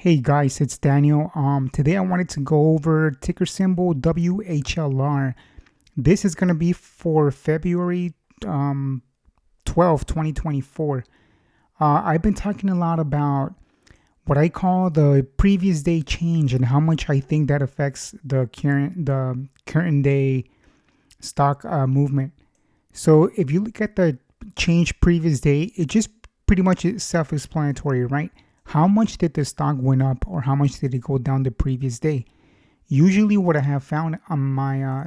Hey guys, it's Daniel. Today I wanted to go over ticker symbol WHLR. This is going to be for February 12th, 2024. I've been talking a lot about what I call the previous day change and how much I think that affects the current day stock movement. So if you look at the change previous day, it just pretty much is self-explanatory, right? How much did the stock went up or how much did it go down the previous day? Usually what I have found on my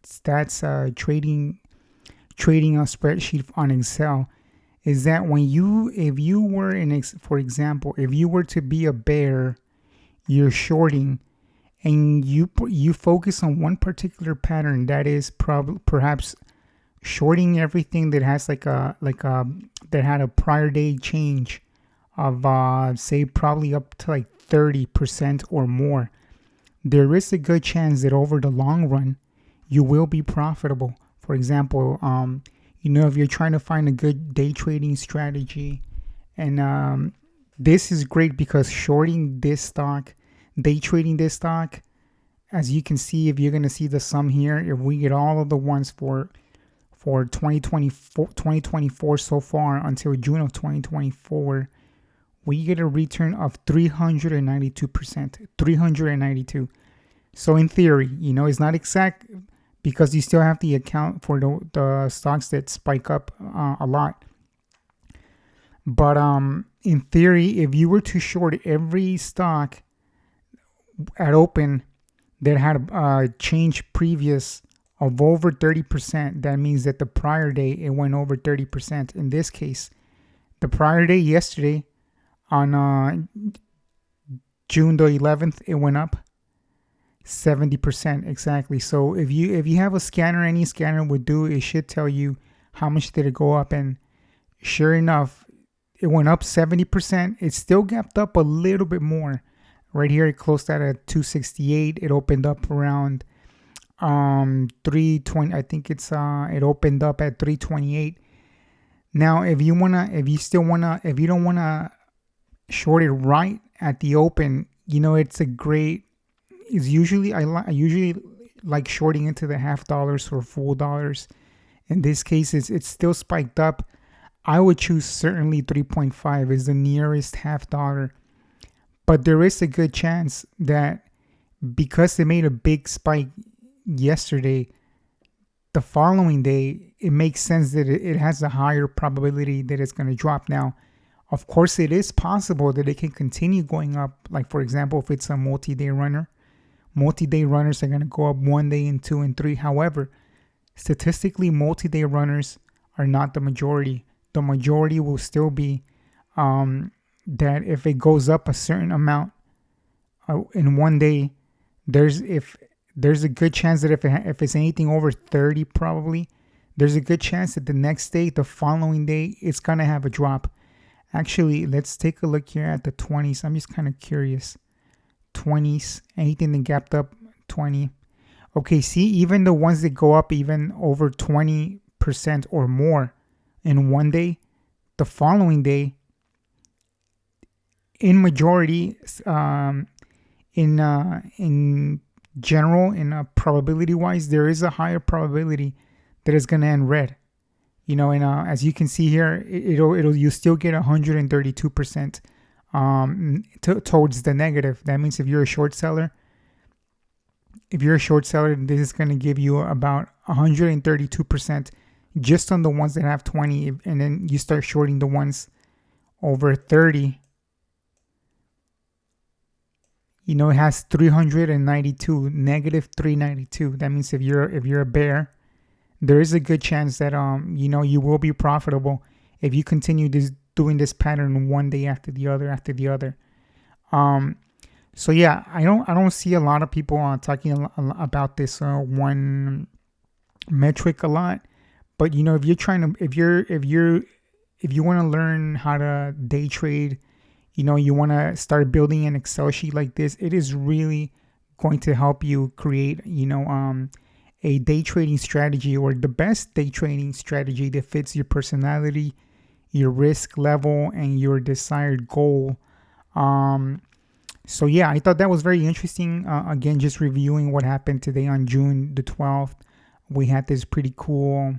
stats trading spreadsheet on Excel is that if you were for example, if you were to be a bear, you're shorting and you focus on one particular pattern that is perhaps shorting everything that has that had a prior day change of say probably up to like 30% or more, there is a good chance that over the long run you will be profitable. For example, if you're trying to find a good day trading strategy, and this is great because shorting this stock, day trading this stock, as you can see, if you're going to see the sum here, if we get all of the ones for 2024 so far until June of 2024, we get a return of 392%, 392. So in theory, it's not exact because you still have to account for the stocks that spike up a lot. But in theory, if you were to short every stock at open that had a change previous of over 30%, that means that the prior day it went over 30%. In this case, the prior day yesterday on June the 11th, it went up 70% exactly. So if you have a scanner, any scanner would do, it should tell you how much did it go up, and sure enough, it went up 70%. It still gapped up a little bit more. Right here, it closed out at 268. It opened up around 320. I think it opened up at 328. Now, if you don't wanna short it right at the open, I usually like shorting into the half dollars or full dollars. In this case, it's still spiked up. I would choose certainly 3.5 is the nearest half dollar. But there is a good chance that because it made a big spike yesterday, the following day, it makes sense that it has a higher probability that it's going to drop. Now, of course, it is possible that it can continue going up. Like, for example, if it's a multi-day runner, multi-day runners are going to go up 1 day and 2 and 3. However, statistically, multi-day runners are not the majority. The majority will still be that if it goes up a certain amount in 1 day, there's a good chance that if it's anything over 30, probably there's a good chance that the next day, the following day, it's gonna have a drop. Actually, let's take a look here at the 20s. I'm just kind of curious. 20s, anything that gapped up 20. Okay, see, even the ones that go up even over 20% or more in 1 day, the following day, in majority, in general, probability wise, there is a higher probability that it's gonna end red. And as you can see here, you still get 132% towards the negative. That means if you're a short seller, this is gonna give you about 132% just on the ones that have 20, and then you start shorting the ones over 30. It has 392, negative 392. That means if you're a bear, there is a good chance that you will be profitable if you continue doing this pattern 1 day after the other. So yeah, I don't see a lot of people talking about this one metric a lot. But if you want to learn how to day trade, you want to start building an Excel sheet like this, it is really going to help you create, a day trading strategy, or the best day trading strategy that fits your personality, your risk level, and your desired goal So yeah, I thought that was very interesting. Again, just reviewing what happened today on June the 12th. We had this pretty cool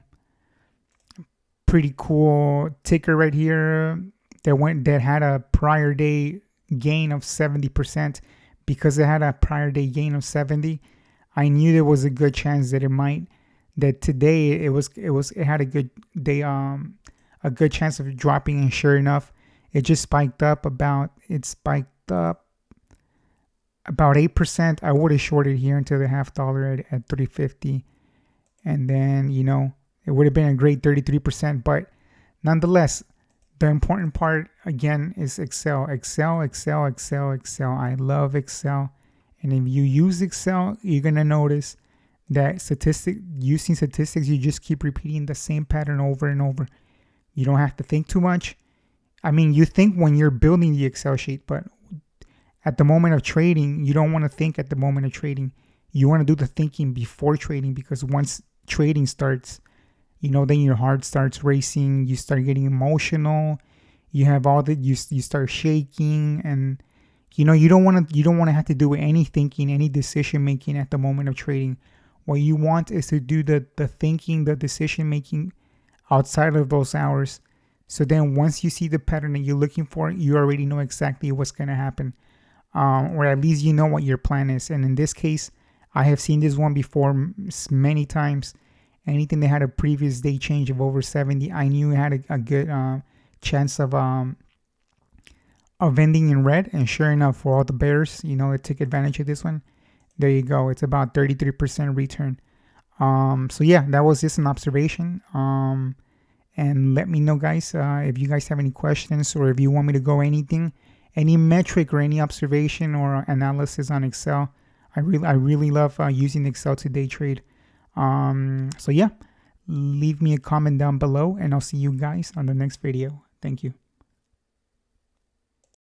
ticker right here that had a prior day gain of 70%. Because it had a prior day gain of 70, I knew there was a good chance that today it had a good day, a good chance of dropping, and sure enough, it spiked up about 8%. I would have shorted here until the half dollar at 350, and then it would have been a great 33%. But nonetheless, the important part again is Excel. I love Excel, and if you use Excel, you're gonna notice that using statistics, you just keep repeating the same pattern over and over. You don't have to think too much. I mean, you think when you're building the Excel sheet, but at the moment of trading, you don't want to think at the moment of trading. You want to do the thinking before trading, because once trading starts, then your heart starts racing. You start getting emotional. You have you start shaking, and you don't want to have to do any thinking, any decision making at the moment of trading. What you want is to do the thinking, the decision making outside of those hours. So then once you see the pattern that you're looking for, you already know exactly what's going to happen. Or at least you know what your plan is. And in this case, I have seen this one before many times. Anything that had a previous day change of over 70, I knew it had a good chance of ending in red. And sure enough, for all the bears, that took advantage of this one, there you go. It's about 33% return. So yeah, that was just an observation. And let me know, guys, if you guys have any questions, or if you want me to go any metric or any observation or analysis on Excel. I really love using Excel to day trade. So yeah, leave me a comment down below, and I'll see you guys on the next video. Thank you.